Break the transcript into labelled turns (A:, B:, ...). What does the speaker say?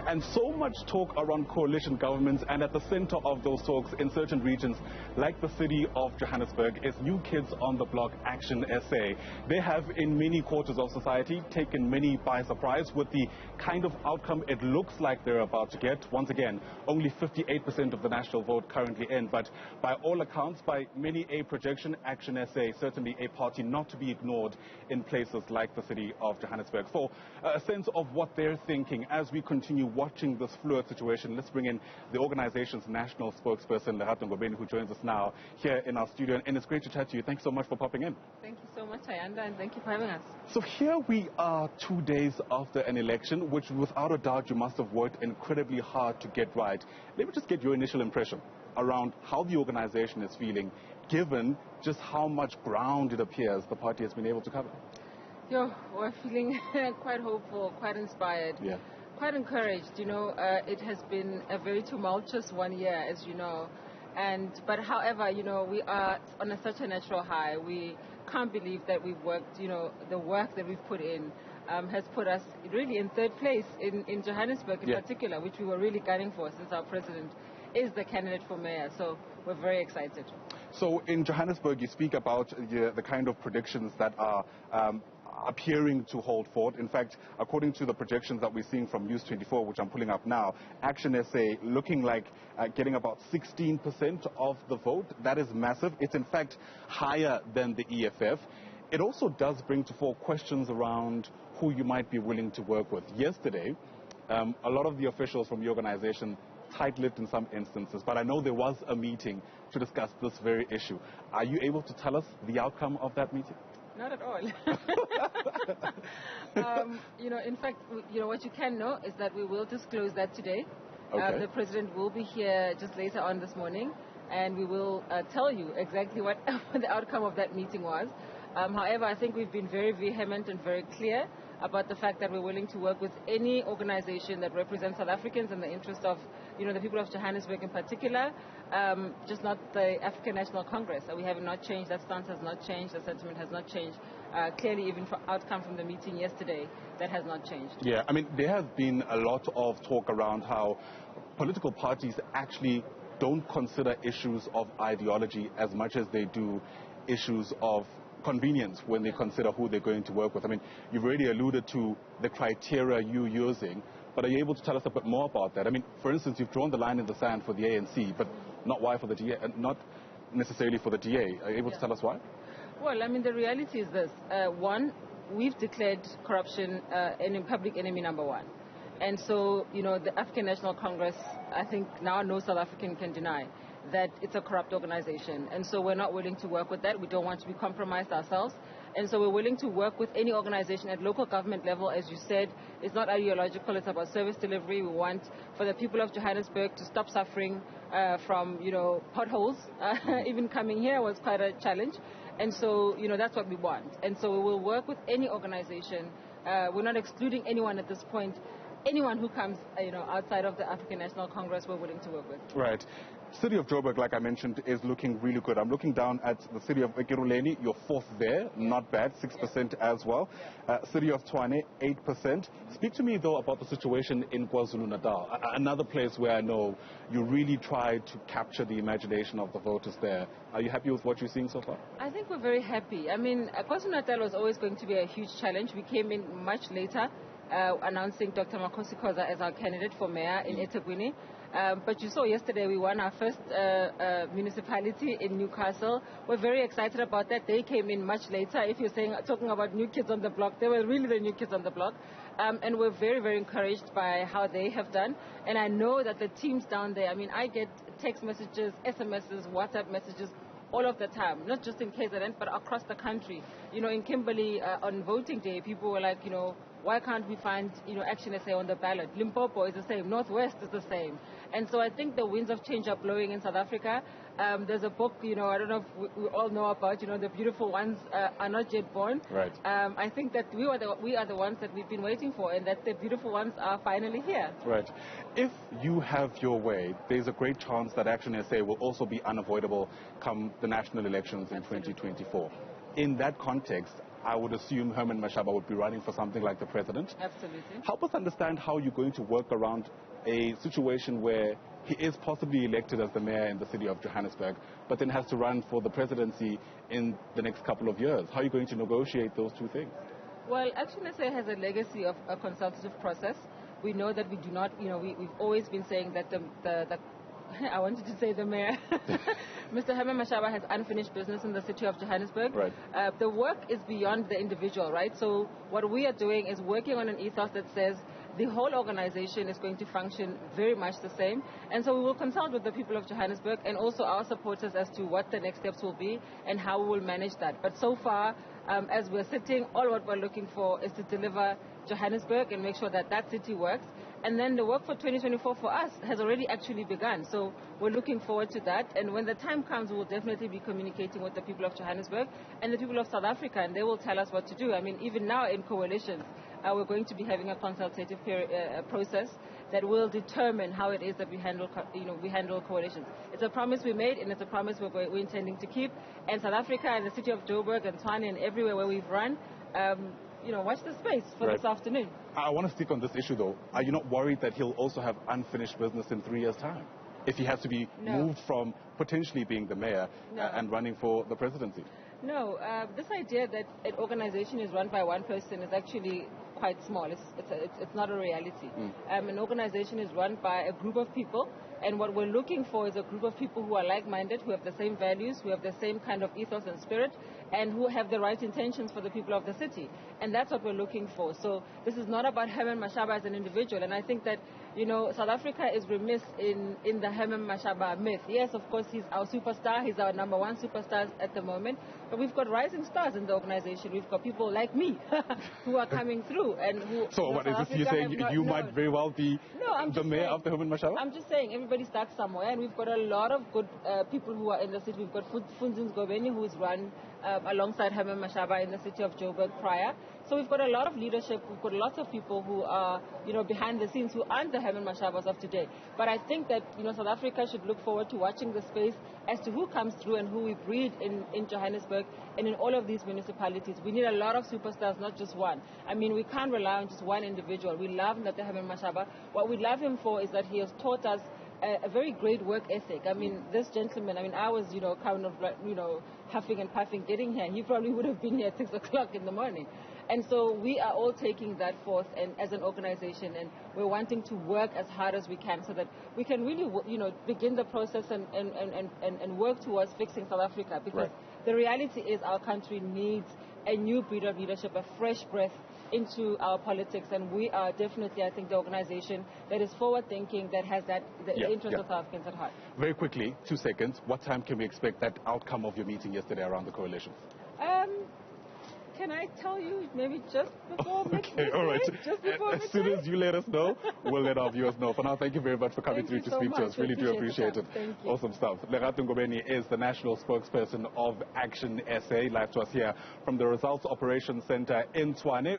A: And so much talk around coalition governments, and at the center of those talks in certain regions, like the city of Johannesburg, is New Kids on the Block Action SA. They have, in many quarters of society, taken many by surprise with the kind of outcome it looks like they're about to get. Once again, only 58% of the national vote currently in, but by all accounts, by many a projection, Action SA, certainly a party not to be ignored in places like the city of Johannesburg. For a sense of what they're thinking as we continue watching this fluid situation, let's bring in the organization's national spokesperson, Lerato Ngobeni, who joins us now here in our studio. And it's great to chat to you. Thanks so much for popping in.
B: Thank you so much, Ayanda, and thank you for having us.
A: So here we are 2 days after an election, which without a doubt you must have worked incredibly hard to get right. Let me just get your initial impression around how the organization is feeling, given just how much ground it appears the party has been able to cover.
B: We're feeling quite hopeful, quite inspired, quite encouraged. It has been a very tumultuous 1 year, as you know. But however, we are on such a natural high. We can't believe that we've worked, the work that we've put in has put us really in third place in Johannesburg in particular, which we were really gunning for since our president is the candidate for mayor. So we're very excited.
A: So in Johannesburg, you speak about the kind of predictions that are appearing to hold fort. In fact, according to the projections that we're seeing from News 24, which I'm pulling up now, Action SA looking like getting about 16% of the vote. That is massive. It's in fact higher than the EFF. It also does bring to fore questions around who you might be willing to work with. Yesterday, a lot of the officials from the organization tight-lipped in some instances, but I know there was a meeting to discuss this very issue. Are you able to tell us the outcome of that meeting?
B: Not at all. In fact, what you can know is that we will disclose that today.
A: Okay.
B: The president will be here just later on this morning, and we will tell you exactly what the outcome of that meeting was. However, I think we've been very vehement and very clear about the fact that we're willing to work with any organization that represents South Africans in the interest of, the people of Johannesburg in particular, just not the African National Congress. We have not changed. That stance has not changed. The sentiment has not changed. Clearly, even for outcome from the meeting yesterday, that has not changed.
A: Yeah, I mean, there has been a lot of talk around how political parties actually don't consider issues of ideology as much as they do issues of convenience when they consider who they're going to work with. I mean, you've already alluded to the criteria you're using, but are you able to tell us a bit more about that? I mean, for instance, you've drawn the line in the sand for the ANC, but not why for the DA, not necessarily for the DA. Are you able to tell us why?
B: Well, I mean, the reality is this. One, we've declared corruption public enemy number one. And so, the African National Congress, I think now no South African can deny that it's a corrupt organization. And so we're not willing to work with that. We don't want to be compromised ourselves. And so we're willing to work with any organization at local government level. As you said, it's not ideological. It's about service delivery. We want for the people of Johannesburg to stop suffering from, potholes. Even coming here was quite a challenge. And so, that's what we want. And so we will work with any organization. We're not excluding anyone at this point. Anyone who comes, outside of the African National Congress, we're willing to work with.
A: Right. City of Joburg, like I mentioned, is looking really good. I'm looking down at the city of Ekurhuleni. You're fourth there, not bad, 6% as well. City of Tshwane, 8%. Speak to me, though, about the situation in KwaZulu-Natal, another place where I know you really try to capture the imagination of the voters there. Are you happy with what you're seeing so far?
B: I think we're very happy. I mean, KwaZulu-Natal was always going to be a huge challenge. We came in much later, announcing Dr. Makosi Khoza as our candidate for mayor in eThekwini. But you saw yesterday we won our first municipality in Newcastle. We're very excited about that. They came in much later. If you're talking about new kids on the block, they were really the new kids on the block. And we're very, very encouraged by how they have done. And I know that the teams down there, I mean, I get text messages, SMSs, WhatsApp messages all of the time, not just in KZN, but across the country. In Kimberley, on voting day, people were like, why can't we find, Action SA on the ballot? Limpopo is the same. Northwest is the same. And so I think the winds of change are blowing in South Africa. There's a book, I don't know if we all know about, the beautiful ones are not yet born.
A: Right.
B: I think that we are the ones that we've been waiting for, and that the beautiful ones are finally here.
A: Right. If you have your way, there's a great chance that Action SA will also be unavoidable come the national elections in 2024. In that context, I would assume Herman Mashaba would be running for something like the president.
B: Absolutely.
A: Help us understand how you're going to work around a situation where he is possibly elected as the mayor in the city of Johannesburg, but then has to run for the presidency in the next couple of years. How are you going to negotiate those two things?
B: Well, Action SA has a legacy of a consultative process. We know that we do not, we've always been saying that I wanted to say the mayor, Mr. Herman Mashaba, has unfinished business in the city of Johannesburg.
A: Right.
B: The work is beyond the individual, right? So what we are doing is working on an ethos that says the whole organization is going to function very much the same. And so we will consult with the people of Johannesburg and also our supporters as to what the next steps will be and how we will manage that. But so far, as we're sitting, all what we're looking for is to deliver Johannesburg and make sure that that city works. And then the work for 2024 for us has already actually begun. So we're looking forward to that. And when the time comes, we'll definitely be communicating with the people of Johannesburg and the people of South Africa, and they will tell us what to do. I mean, even now in coalitions, we're going to be having a consultative process that will determine how it is that we handle coalitions. It's a promise we made, and it's a promise we're intending to keep. And South Africa and the city of Joburg and Tshwane and everywhere where we've run, watch the space for this afternoon.
A: I want to stick on this issue, though. Are you not worried that he'll also have unfinished business in 3 years' time? If he has to be moved from potentially being the mayor and running for the presidency?
B: No, this idea that an organization is run by one person is actually quite small. It's not a reality. An organization is run by a group of people, and what we're looking for is a group of people who are like-minded, who have the same values, who have the same kind of ethos and spirit, and who have the right intentions for the people of the city. And that's what we're looking for. So this is not about Herman Mashaba as an individual. And I think that, South Africa is remiss in the Herman Mashaba myth. Yes, of course, he's our superstar. He's our number one superstar at the moment. But we've got rising stars in the organization. We've got people like me who are coming through. And who.
A: So what is this? You're saying you might very well be the mayor after Herman Mashaba?
B: I'm just saying everybody starts somewhere. And we've got a lot of good people who are in the city. We've got Ngobeni, who's run alongside Herman Mashaba in the city of Joburg prior. So we've got a lot of leadership. We've got lots of people who are, behind the scenes who aren't the Herman Mashabas of today. But I think that, South Africa should look forward to watching the space as to who comes through and who we breed in Johannesburg and in all of these municipalities. We need a lot of superstars, not just one. I mean, we can't rely on just one individual. We love Dr. Herman Mashaba. What we love him for is that he has taught us a very great work ethic. I mean, this gentleman, I was, kind of, huffing and puffing getting here. He probably would have been here at 6 o'clock in the morning. And so we are all taking that forth and as an organization, and we're wanting to work as hard as we can so that we can really, begin the process and work towards fixing South Africa. Because the reality is our country needs a new breed of leadership, a fresh breath into our politics, and we are definitely, I think, the organization that is forward-thinking, that has the interest of South Africans at heart.
A: Very quickly, 2 seconds, what time can we expect that outcome of your meeting yesterday around the coalition?
B: Can I tell you maybe just before
A: Okay, all right.
B: Just before
A: as soon as you let us know, we'll let our viewers know. For now, thank you very much for coming through to speak to us. Really do appreciate it.
B: Thank you.
A: Awesome stuff. Lerato Ngobeni is the national spokesperson of Action SA. Live to us here from the Results Operations Center in Tshwane.